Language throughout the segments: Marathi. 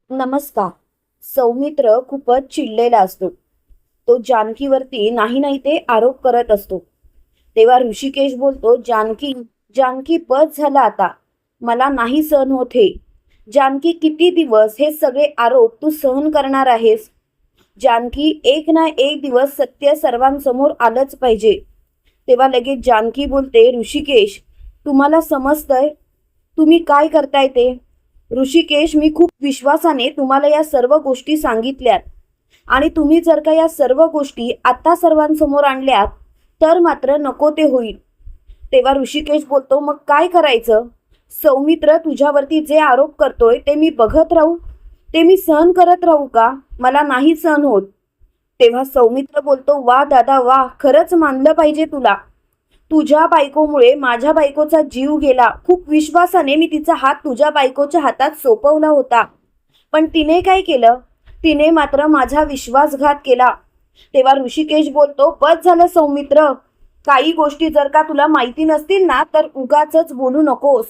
नमस्कार. सौमित्र खूपच चिडलेला असतो. तो जानकीवरती नाही नाही ते आरोप करत असतो. तेव्हा ऋषिकेश बोलतो, जानकी जानकी बस झाला आता. मला नाही सहन होत हे. जानकी, किती दिवस हे सगळे आरोप तू सहन करणार आहेस? जानकी, एक ना एक दिवस सत्य सर्वांसमोर आलंच पाहिजे. तेव्हा लगेच जानकी बोलते, ऋषिकेश, तुम्हाला समजतंय तुम्ही काय करताय ते? ऋषिकेश, मी खूप विश्वासाने तुम्हाला या सर्व गोष्टी सांगितल्यात आणि तुम्ही जर का या सर्व गोष्टी आता सर्वांसमोर आणल्यात तर मात्र नको ते होईल. तेव्हा ऋषिकेश बोलतो, मग काय करायचं? सौमित्र तुझ्यावरती जे आरोप करतोय ते मी बघत राहू? ते मी सहन करत राहू का? मला नाही सहन होत. तेव्हा सौमित्र बोलतो, वा दादा वा, खरंच मानलं पाहिजे तुला. तुझ्या बायकोमुळे माझ्या बायकोचा जीव गेला. खूप विश्वासाने मी तिचा हात तुझ्या बायकोच्या हातात सोपवला होता, पण तिने काय केलं? तिने मात्र माझा विश्वासघात केला. तेव्हा ऋषिकेश बोलतो, बस झालं सौमित्र. काही गोष्टी जर का तुला माहिती नसतील ना तर उगाचच बोलू नकोस.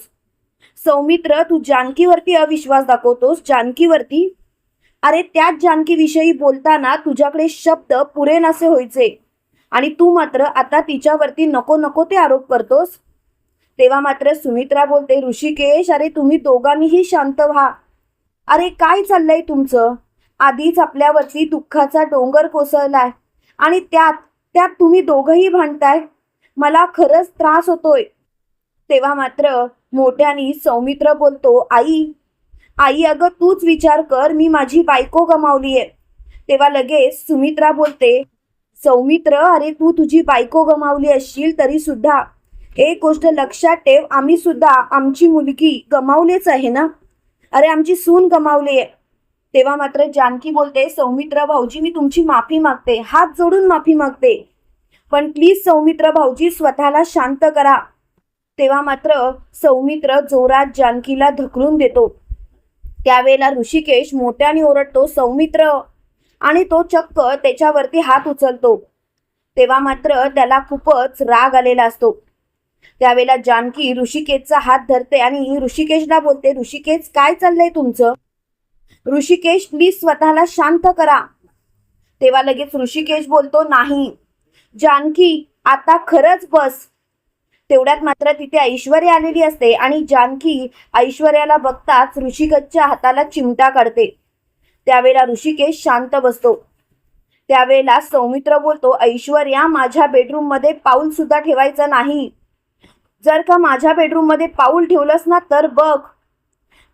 सौमित्र, तू जानकीवरती अविश्वास दाखवतोस. जानकीवरती? अरे त्याच जानकीविषयी बोलताना तुझ्याकडे शब्द पुरे नसे व्हायचे आणि तू मात्र आता तिच्यावरती नको नको ते आरोप करतोस. तेव्हा मात्र सुमित्रा बोलते, ऋषिकेश, अरे तुम्ही दोघांनीही शांत व्हा. अरे काय चाललंय तुमचं? आधीच आपल्यावरती दुःखाचा डोंगर कोसळलाय आणि त्यात त्यात तुम्ही दोघंही भांडताय. मला खरंच त्रास होतोय. तेव्हा मात्र मोठ्यानी सौमित्र बोलतो, आई आई, अगं तूच विचार कर, मी माझी बायको गमावलीये. तेव्हा लगेच सुमित्रा बोलते, सौमित्र, अरे तू तुझी बायको गमावली असशील तरी सुद्धा एक गोष्ट लक्षात ठेव, आम्ही सुद्धा आमची मुलगी गमावलीच आहे ना. अरे आमची सून गमावली आहे. तेव्हा मात्र जानकी बोलते, सौमित्र भाऊजी, मी तुमची माफी मागते, हात जोडून माफी मागते, पण प्लीज सौमित्र भाऊजी स्वतःला शांत करा. तेव्हा मात्र सौमित्र जोरात जानकीला ढकलून देतो. त्यावेळेला ऋषिकेश मोठ्याने ओरडतो, सौमित्र, आणि तो चक्क त्याच्यावरती हात उचलतो. तेव्हा मात्र त्याला खूपच राग आलेला असतो. त्यावेळेला जानकी ऋषिकेशचा हात धरते आणि ऋषिकेशला बोलते, ऋषिकेश काय चाललंय तुमचं? ऋषिकेश, प्लीज स्वतःला शांत करा. तेव्हा लगेच ऋषिकेश बोलतो, नाही जानकी, आता खरंच बस. तेवढ्यात मात्र तिथे ऐश्वर्या आलेली असते आणि जानकी ऐश्वर्याला बघताच ऋषिकेशच्या हाताला चिमटा काढते. त्यावेळेला ऋषिकेश शांत बसतो. त्यावेळेला सौमित्र बोलतो, ऐश्वर्या, माझ्या बेडरूम मध्ये पाऊल सुद्धा ठेवायचं नाही. जर का माझ्या बेडरूम मध्ये पाऊल ठेवलंस ना तर बघ.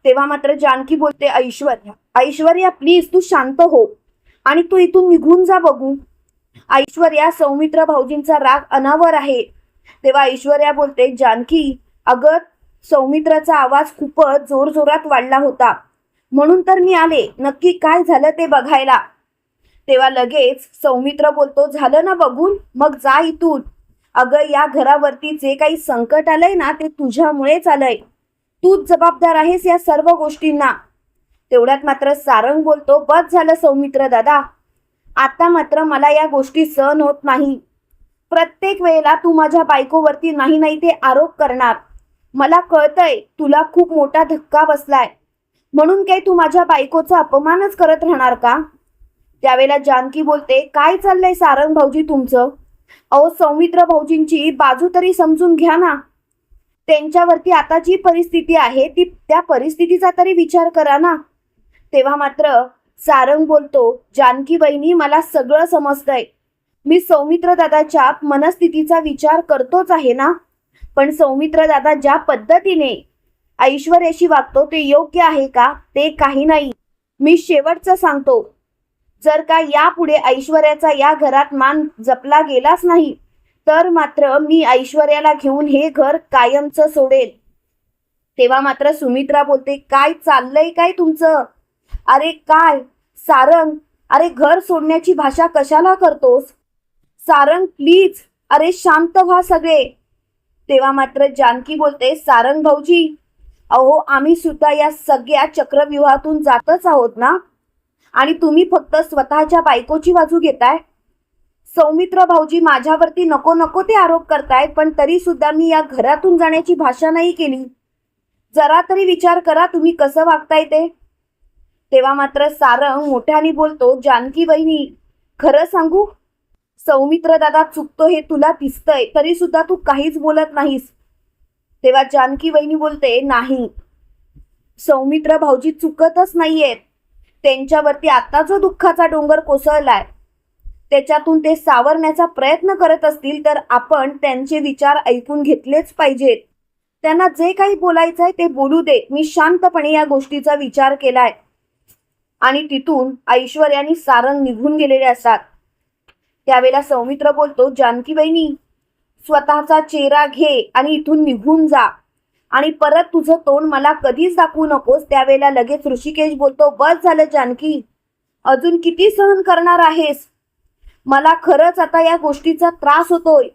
तेव्हा मात्र जानकी बोलते, ऐश्वर्या ऐश्वर्या, प्लीज तू शांत हो आणि तू इथून निघून जा बघू. ऐश्वर्या, सौमित्र भाऊजींचा राग अनावर आहे. तेव्हा ऐश्वर्या बोलते, जानकी, अगं सौमित्राचा आवाज खूपच जोरजोरात वाढला होता म्हणून तर मी आले नक्की काय झालं ते बघायला. तेव्हा लगेच सौमित्र बोलतो, झालं ना बघून, मग जा इथून. अगं या घरावरती जे काही संकट आलंय ना ते तुझ्यामुळेच आलंय. तूच जबाबदार आहेस या सर्व गोष्टींना. तेवढ्यात मात्र सारंग बोलतो, बस झालं सौमित्र दादा, आता मात्र मला या गोष्टी सहन होत नाही. प्रत्येक वेळेला तू माझ्या बायकोवरती नाही नाही ते आरोप करणार. मला कळतंय तुला खूप मोठा धक्का बसलाय, म्हणून काय तू माझ्या बायकोचा अपमानच करत राहणार का? त्यावेळेला जानकी बोलते, काय चाललंय सारंग भाऊजी तुमचं? अहो सौमित्र भाऊजींची बाजू तरी समजून घ्या ना. त्यांच्यावरती आता जी परिस्थिती आहे ती त्या परिस्थितीचा तरी विचार करा ना. तेव्हा मात्र सारंग बोलतो, जानकी बहिणी, मला सगळं समजतंय. मी सौमित्र दादाच्या मनस्थितीचा विचार करतोच आहे ना, पण सौमित्र दादा ज्या पद्धतीने ऐश्वर्याशी वागतो ते योग्य आहे का? ते काही नाही. मी शेवटचं सांगतो, जर का यापुढे ऐश्वर्याचा या घरात मान जपला गेलाच नाही तर मात्र मी ऐश्वर्याला घेऊन हे घर कायमचं सोडेल. तेव्हा मात्र सुमित्रा बोलते, काय चाललंय काय तुमचं? अरे काय सारंग, अरे घर सोडण्याची भाषा कशाला करतोस? सारंग प्लीज, अरे शांत व्हा सगळे. तेव्हा मात्र जानकी बोलते, सारंग भाऊजी, अहो आम्ही सुद्धा या सगळ्या चक्रव्यूहातून जातच आहोत ना, आणि तुम्ही फक्त स्वतःच्या बायकोची बाजू घेताय. सौमित्र भाऊजी माझ्यावरती नको नको ते आरोप करतायत, पण तरी सुद्धा मी या घरातून जाण्याची भाषा नाही केली. जरा तरी विचार करा तुम्ही कसं वागताय ते. तेव्हा मात्र सारंग मोठ्याने बोलतो, जानकी वहिनी खरं सांगू, सौमित्र दादा चुकतो हे तुला दिसतंय, तरी सुद्धा तू काहीच बोलत नाहीस. तेव्हा जानकी वहिनी बोलते, नाही, सौमित्र भाऊजी चुकतच नाहीयेत. त्यांच्यावरती आता जो दुःखाचा डोंगर कोसळलाय त्याच्यातून ते सावरण्याचा प्रयत्न करत असतील तर आपण त्यांचे विचार ऐकून घेतलेच पाहिजेत. त्यांना जे काही बोलायचंय ते बोलू दे. मी शांतपणे या गोष्टीचा विचार केलाय. आणि तिथून ऐश्वर्या आणि सारंग निघून गेलेले असतात. त्यावेळेला सौमित्र बोलतो, जानकी वहिनी स्वतःचा चेहरा घे आणि इथून निघून जा आणि परत तुझं तोंड मला कधीच दाखवू नकोस. त्यावेळेला लगेच ऋषिकेश बोलतो, बस झालं जानकी, अजून किती सहन करणार आहेस, मला खरंच आता या गोष्टीचा त्रास होतोय.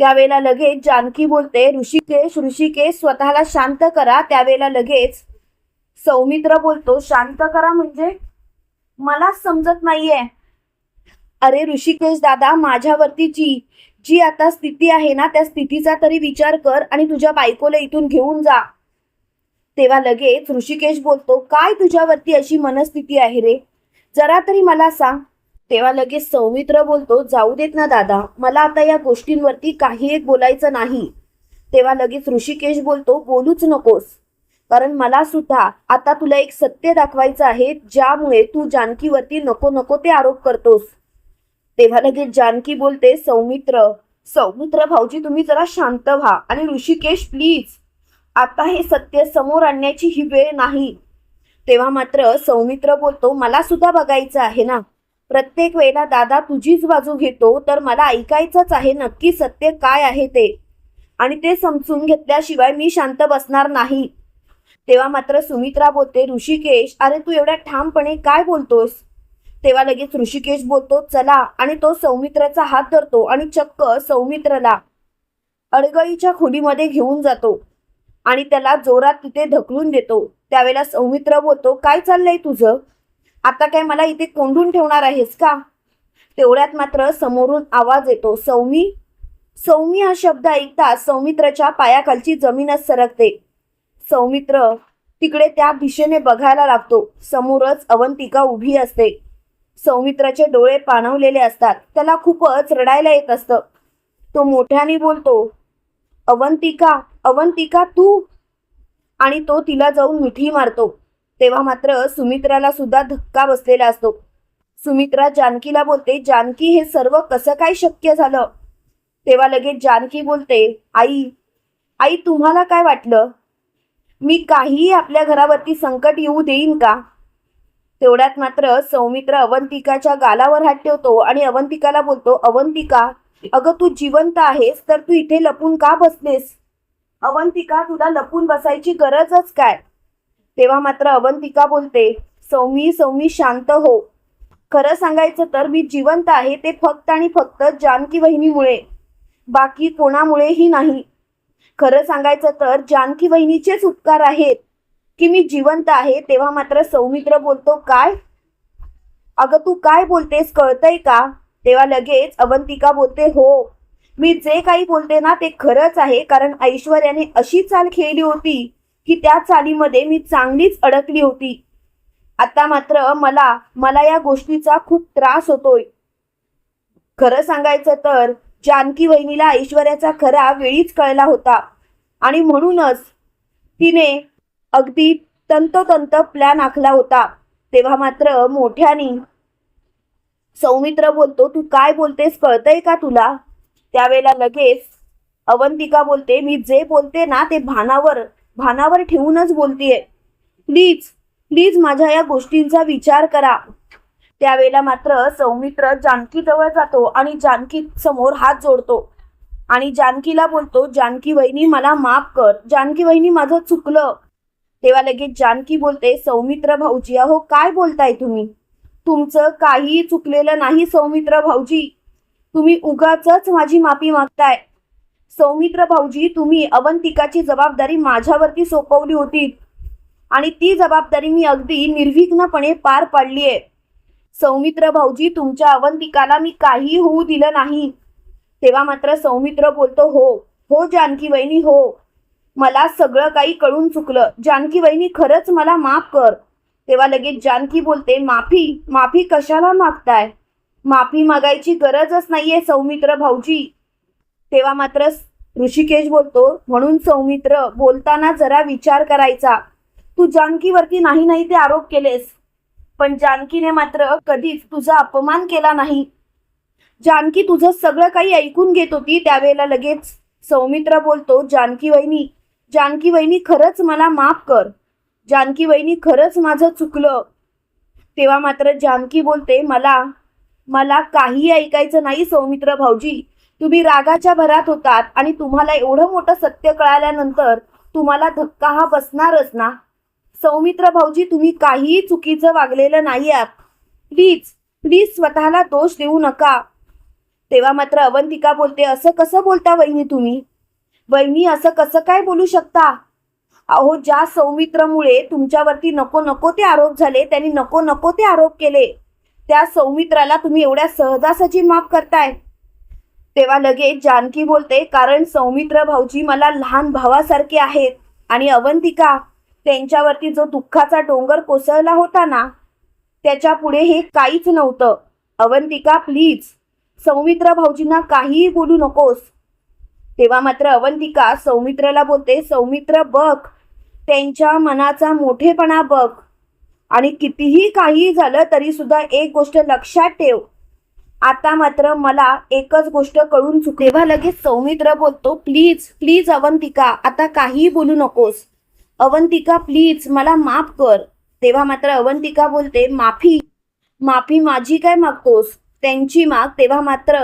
त्यावेळेला लगेच जानकी बोलते, ऋषिकेश ऋषिकेश स्वतःला शांत करा. त्यावेळेला लगेच सौमित्र बोलतो, शांत करा म्हणजे मला समजत नाहीये. अरे ऋषिकेश दादा, माझ्यावरती जी जी आता स्थिती आहे ना त्या स्थितीचा तरी विचार कर आणि तुझ्या बायकोला इथून घेऊन जा. तेव्हा लगेच ऋषिकेश बोलतो, काय तुझ्यावरती अशी मनस्थिती आहे रे, जरा तरी मला सांग. तेव्हा लगेच सौमित्र बोलतो, जाऊ देत ना दादा, मला आता या गोष्टींवरती काही एक बोलायचं नाही. तेव्हा लगेच ऋषिकेश बोलतो, बोलूच नकोस, कारण मला सुद्धा आता तुला एक सत्य दाखवायचं आहे ज्यामुळे तू जानकीवरती नको नको ते आरोप करतोस. तेव्हा लगेच जानकी बोलते, सौमित्र सौमित्र भाऊजी तुम्ही जरा शांत व्हा आणि ऋषिकेश प्लीज, आता हे सत्य समोर आणण्याची ही वेळ नाही. तेव्हा मात्र सौमित्र बोलतो, मला सुद्धा बघायचं आहे ना, प्रत्येक वेळेला दादा तुझीच बाजू घेतो तर मला ऐकायचंच आहे नक्की सत्य काय आहे ते, आणि ते समजून घेतल्याशिवाय मी शांत बसणार नाही. तेव्हा मात्र सुमित्रा बोलते, ऋषिकेश अरे तू एवढ्या ठामपणे काय बोलतोस. तेव्हा लगेच ऋषिकेश बोलतो, चला, आणि तो सौमित्राचा हात धरतो आणि चक्क सौमित्रला अडगळीच्या खोलीमध्ये घेऊन जातो आणि त्याला जोरात तिथे ढकलून देतो. त्यावेळेला सौमित्र बोलतो, काय चाललंय तुझं, आता काय मला इथे कोंडून ठेवणार आहेस का. तेवढ्यात मात्र समोरून आवाज येतो, सौमी. सौमी हा शब्द ऐकताच सौमित्राच्या पायाखालची जमीनच सरकते. सौमित्र तिकडे त्या दिशेने बघायला लागतो. समोरच अवंतिका उभी असते. सौमित्राचे डोळे पाणवलेले असतात. त्याला खूपच रडायला येत असतं. तो मोठ्याने बोलतो, अवंतिका अवंतिका तू, आणि तो तिला जाऊन मिठी मारतो. तेव्हा मात्र सुमित्राला सुद्धा धक्का बसलेला असतो. सुमित्रा जानकीला बोलते, जानकी हे सर्व कसं काय शक्य झालं. तेव्हा लगेच जानकी बोलते, आई आई तुम्हाला काय वाटलं, मी काहीही आपल्या घरावरती संकट येऊ देईन का. तेवढ्यात मात्र सौमित्र अवंतिकाच्या गालावर हात ठेवतो आणि अवंतिकाला बोलतो, अवंतिका अगं तू जिवंत आहेस तर तू इथे लपून का बसलेस. अवंतिका तुला लपून बसायची गरजच काय. तेव्हा मात्र अवंतिका बोलते, सौमी सौमी शांत हो, खरं सांगायचं तर मी जिवंत आहे ते फक्त आणि फक्त जानकी वहिनीमुळे, बाकी कोणामुळेही नाही. खरं सांगायचं तर जानकी वहिनीचेच उपकार आहेत की मी जिवंत आहे. तेव्हा मात्र सौमित्र बोलतो, काय अगं तू काय बोलतेस कळतंय का. तेव्हा लगेच अवंतिका बोलते, हो मी जे काही बोलते ना ते खरंच आहे, कारण ऐश्वर्याने अशी चाल खेळली होती की त्या चालीमध्ये मी चांगलीच अडकली होती. आता मात्र मला या गोष्टीचा खूप त्रास होतोय. खरं सांगायचं तर जानकी वहिनीला ऐश्वर्याचा खरा वेळीच कळला होता आणि म्हणूनच तिने अगदी तंतोतंत प्लॅन आखला होता. तेव्हा मात्र मोठ्याने सौमित्र बोलतो, तू काय बोलतेस कळतंय का तुला. त्यावेळेला लगेच अवंतिका बोलते, मी जे बोलते ना ते भानावर ठेवूनच बोलतेय, प्लीज प्लीज माझ्या या गोष्टींचा विचार करा. त्यावेळेला मात्र सौमित्र जानकी जवळ जातो आणि जानकी समोर हात जोडतो आणि जानकीला बोलतो, जानकी वहिनी मला माफ कर, जानकी वहिनी माझं चुकलं. तेव्हा लगेच जानकी बोलते, सौमित्र भाऊजी अहो काय बोलताय तुम्ही, तुमचं काहीही चुकलेलं नाही सौमित्र भाऊजी, तुम्ही उगाचच माझी माफी मागताय. सौमित्र भाऊजी तुम्ही अवंतिकाची जबाबदारी माझ्यावरती सोपवली होती आणि ती जबाबदारी मी अगदी निर्विघ्नपणे पार पाडली आहे. सौमित्र भाऊजी तुमच्या अवंतिकाला मी काही होऊ दिलं नाही. तेव्हा मात्र सौमित्र बोलतो, हो हो जानकी वहिनी हो, मला सगळं काही कळून चुकलं, जानकी वहिनी खरंच मला माफ कर. तेव्हा लगेच जानकी बोलते, माफी माफी कशाला मागताय? माफी मागायची गरजच नाहीये सौमित्र भाऊजी. तेव्हा मात्र ऋषिकेश बोलतो, म्हणून सौमित्र बोलताना जरा विचार करायचा. तू जानकीवरती नाही नाही ते आरोप केलेस, पण जानकीने मात्र कधीच तुझा अपमान केला नाही. जानकी तुझं सगळं काही ऐकून घेत होती. त्यावेळेला लगेच सौमित्र बोलतो, जानकी वहिनी खरंच मला माफ कर. जानकी वहिनी खरंच माझं चुकलं. तेव्हा मात्र जानकी बोलते, मला काही ऐकायचं नाही सौमित्र भाऊजी. तुम्ही रागाच्या भरात होतात आणि तुम्हाला एवढं मोठं सत्य कळाल्यानंतर तुम्हाला धक्का हा बसणारच ना. सौमित्र भाऊजी, तुम्ही काहीही चुकीचं वागलेलं नाही आहात. प्लीज प्लीज स्वतःला दोष देऊ नका. तेव्हा मात्र अवंतिका बोलते, असं कसं बोलता वहिनी तुम्ही? वहिनी असं कसं काय बोलू शकता? अहो, ज्या सौमित्रमुळे तुमच्यावरती नको नको ते आरोप झाले, त्यांनी नको नको ते आरोप केले, त्या सौमित्राला तुम्ही एवढ्या सहजासहजी माफ करताय? तेव्हा लगेच जानकी बोलते, कारण सौमित्र भाऊजी मला लहान भावासारखे आहेत आणि अवंतिका, त्यांच्यावरती जो दुःखाचा डोंगर कोसळला होता ना, त्याच्या पुढे हे काहीच नव्हतं. अवंतिका प्लीज, सौमित्र भाऊजींना काहीही बोलू नकोस. तेव्हा मात्र अवंतिका सौमित्रला बोलते, सौमित्र बघ, त्यांच्या मनाचा मोठेपणा बघ, आणि कितीही काही झालं तरी सुद्धा एक गोष्ट लक्षात ठेव, आता मात्र मला एकच गोष्ट कळून चुकली. तेव्हा लगेच सौमित्र बोलतो, प्लीज प्लीज अवंतिका, आता काहीही बोलू नकोस. अवंतिका प्लीज मला माफ कर. तेव्हा मात्र अवंतिका बोलते, माफी माझी काय मागतोस, त्यांची माग. तेव्हा मात्र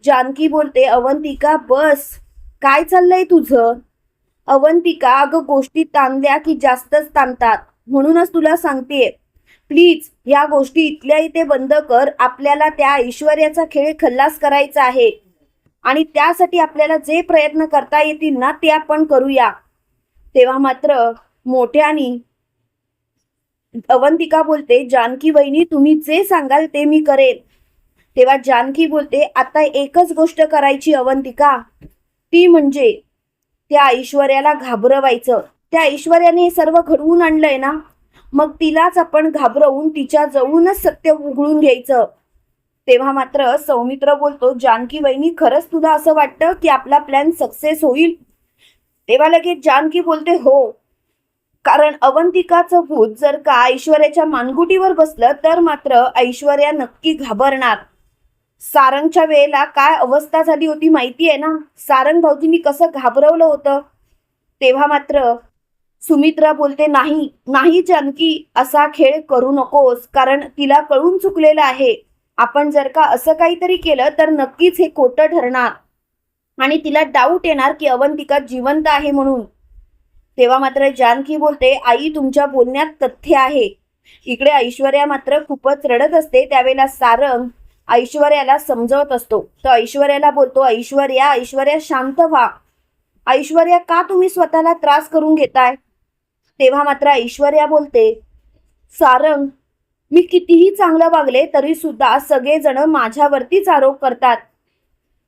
जानकी बोलते, अवंतिका बस, काय चाललंय तुझं? अवंतिका, अगं गोष्टी ताणल्या की जास्तच ताणतात, म्हणूनच तुला सांगतेय, प्लीज या गोष्टी इथल्या इथे बंद कर. आपल्याला त्या ऐश्वर्याचा खेळ खल्लास करायचा आहे आणि त्यासाठी आपल्याला जे प्रयत्न करता येतील ना ते आपण करूया. तेव्हा मात्र मोठ्यानी अवंतिका बोलते, जानकी वहिनी तुम्ही जे सांगाल ते मी करेन. तेव्हा जानकी बोलते, आता एकच गोष्ट करायची अवंतिका, ती म्हणजे त्या ऐश्वर्याला घाबरवायचं. त्या ऐश्वर्याने हे सर्व घडवून आणलंय ना, मग तिलाच आपण घाबरवून तिच्या जवळूनच सत्य उघडून घ्यायचं. तेव्हा मात्र सौमित्र बोलतो, जानकी वहिनी खरंच तुला असं वाटतं की आपला प्लॅन सक्सेस होईल? तेव्हा लगेच जानकी बोलते, हो, कारण अवंतिकाचं भूत जर का ऐश्वर्याच्या मानगुटीवर बसलं तर मात्र ऐश्वर्या नक्की घाबरणार. सारंगच्या वेळेला काय अवस्था झाली होती माहिती आहे ना, सारंग भाऊजींनी कसं घाबरवलं होतं. तेव्हा मात्र सुमित्रा बोलते, नाही जानकी, असा खेळ करू नकोस, कारण तिला कळून चुकलेलं आहे. आपण जर का असं काहीतरी केलं तर नक्कीच हे खोटं ठरणार आणि तिला डाऊट येणार की अवंतिका जिवंत आहे म्हणून. तेव्हा मात्र जानकी बोलते, आई तुमच्या बोलण्यात तथ्य आहे. इकडे ऐश्वर्या मात्र खूपच रडत असते. त्यावेळेला सारंग ऐश्वर्याला समजवत असतो. तर ऐश्वर्याला बोलतो, ऐश्वर्या शांत व्हा. ऐश्वर्या, का तुम्ही स्वतःला त्रास करून घेताय? तेव्हा मात्र ऐश्वर्या बोलते, सारंग, मी कितीही चांगलं वागले तरी सुद्धा सगळेजण माझ्यावरतीच आरोप करतात.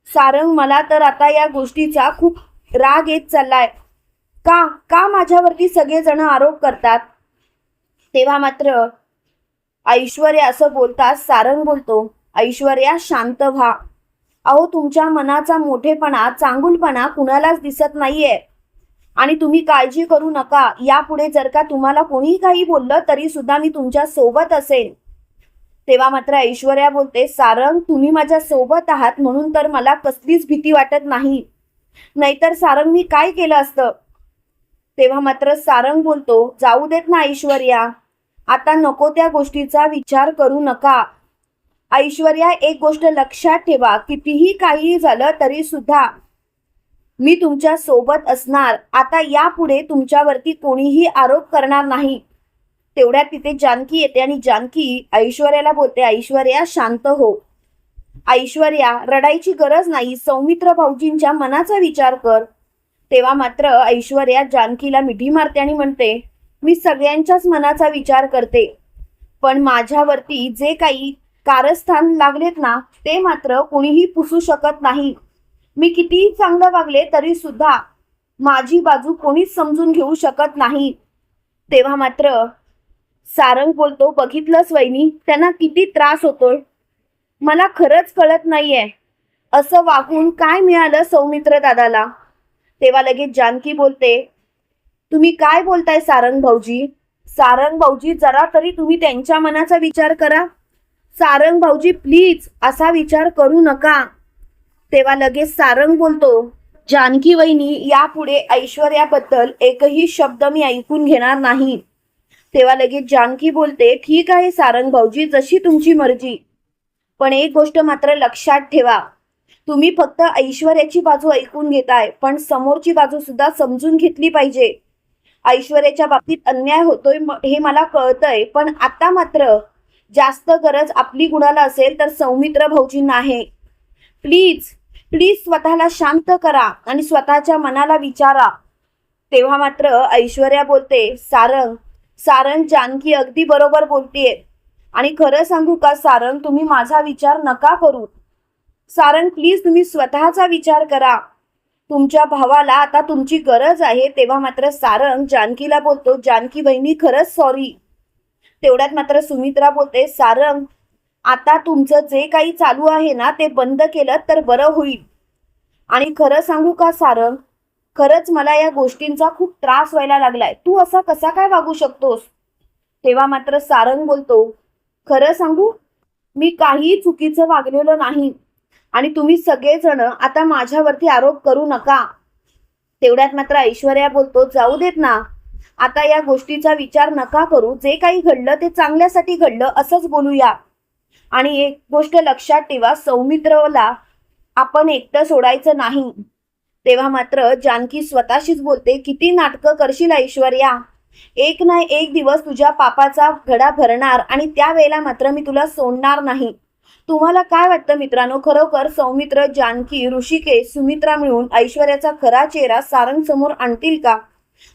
सारंग, मला तर आता या गोष्टीचा खूप राग येत चाललाय. का माझ्यावरती सगळेजण आरोप करतात? तेव्हा मात्र ऐश्वर्या असं बोलतात. सारंग बोलतो, ऐश्वर्या शांत व्हा. अहो, तुमच्या मनाचा मोठेपणा, चांगुलपणा कुणालाच दिसत नाहीये आणि तुम्ही काळजी करू नका. यापुढे जर का तुम्हाला कोणीही काही बोललं तरी सुद्धा मी तुमच्या सोबत असेन. तेव्हा मात्र ऐश्वर्या बोलते, सारंग, तुम्ही माझ्या सोबत आहात म्हणून तर मला कसलीच भीती वाटत नाही, नाहीतर सारंग मी काय केलं असतं. तेव्हा मात्र सारंग बोलतो, जाऊ देत ना ऐश्वर्या, आता नको त्या गोष्टीचा विचार करू नका. ऐश्वर्या, एक गोष्ट लक्षात ठेवा, कितीही काही झालं तरी सुद्धा मी तुमच्या सोबत असणार. आता यापुढे तुमच्यावरती कोणीही आरोप करणार नाही. तेवढ्यात तिथे जानकी येते आणि जानकी ऐश्वर्याला बोलते, ऐश्वर्या शांत हो. ऐश्वर्या, रडायची गरज नाही, सौमित्र भाऊजींच्या मनाचा विचार कर. तेव्हा मात्र ऐश्वर्या जानकीला मिठी मारते आणि म्हणते, मी सगळ्यांच्याच मनाचा विचार करते, पण माझ्यावरती जे काही कारस्थान लागलेत ना ते मात्र कोणीही पुसू शकत नाही. मी कितीही चांगलं वागले तरी सुद्धा माझी बाजू कोणीच समजून घेऊ शकत नाही. तेव्हा मात्र सारंग बोलतो, बघितलंस वहिनी, त्यांना किती त्रास होतोय. मला खरंच कळत नाहीये, असं वागून काय मिळालं सौमित्र दादाला. तेव्हा लगेच जानकी बोलते, तुम्ही काय बोलताय सारंग भाऊजी. सारंग भाऊजी, जरा तरी तुम्ही त्यांच्या मनाचा विचार करा. सारंग भाऊजी प्लीज असा विचार करू नका. तेव्हा लगेच सारंग बोलतो, जानकी वहिनी, यापुढे ऐश्वर्याबद्दल एकही शब्द मी ऐकून घेणार नाही. तेव्हा लगेच जानकी बोलते, ठीक आहे सारंग भाऊजी, जशी तुमची मर्जी. पण एक गोष्ट मात्र लक्षात ठेवा, तुम्ही फक्त ऐश्वर्याची बाजू ऐकून घेताय, पण समोरची बाजू सुद्धा समजून घेतली पाहिजे. ऐश्वर्याच्या बाबतीत अन्याय होतोय हे मला कळतंय, पण आता मात्र जास्त गरज आपली कुणाला असेल तर सौमित्र भाऊजींना आहे. प्लीज प्लीज स्वतःला शांत करा आणि स्वतःच्या मनाला विचारा. तेव्हा मात्र ऐश्वर्या बोलते, सारंग सारंग जानकी अगदी बरोबर बोलतीये. आणि खरं सांगू का सारंग, तुम्ही माझा विचार नका करू. सारंग प्लीज तुम्ही स्वतःचा विचार करा. तुमच्या भावाला आता तुमची गरज आहे. तेव्हा मात्र सारंग जानकीला बोलतो, जानकी बहिणी खरंच सॉरी. तेवढ्यात मात्र सुमित्रा बोलते, सारंग आता तुमचं जे काही चालू आहे ना ते बंद केलं तर बरं होईल. आणि खरं सांगू का सारंग, खरंच मला या गोष्टींचा खूप त्रास व्हायला लागलाय. तू असा कसा काय वागू शकतोस. तेव्हा मात्र सारंग बोलतो, खरं सांगू, मी काही चुकीचं वागलेलं नाही आणि तुम्ही सगळेजण आता माझ्यावरती आरोप करू नका. तेवढ्यात मात्र ऐश्वर्या बोलतो, जाऊ देत ना, आता या गोष्टीचा विचार नका करू. जे काही घडलं ते चांगल्यासाठी घडलं असंच बोलूया. आणि एक गोष्ट लक्षात ठेवा, सौमित्रला आपण एकटं सोडायचं नाही. तेव्हा मात्र जानकी स्वतःशीच बोलते, किती नाटकं करशील ऐश्वर्या. एक ना एक दिवस तुझ्या पापाचा घडा भरणार आणि त्यावेळेला मात्र मी तुला सोडणार नाही. तुम्हाला काय वाटतं मित्रांनो, खरोखर सौमित्र, जानकी, ऋषिकेश, सुमित्रा मिळून ऐश्वर्याचा खरा चेहरा सारंग समोर आणतील का.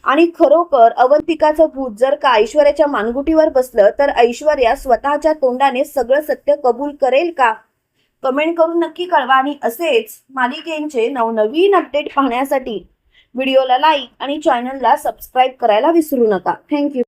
आणि खरोखर अवंतिकाचं भूत जर का ऐश्वर्याच्या मानगुटीवर बसलं तर ऐश्वर्या स्वतःच्या तोंडाने सगळं सत्य कबूल करेल का. कमेंट करून नक्की कळवा. आणि असेच मालिकेंचे नवनवीन अपडेट पाहण्यासाठी व्हिडिओला लाईक आणि चॅनलला सबस्क्राईब करायला विसरू नका. थँक्यू.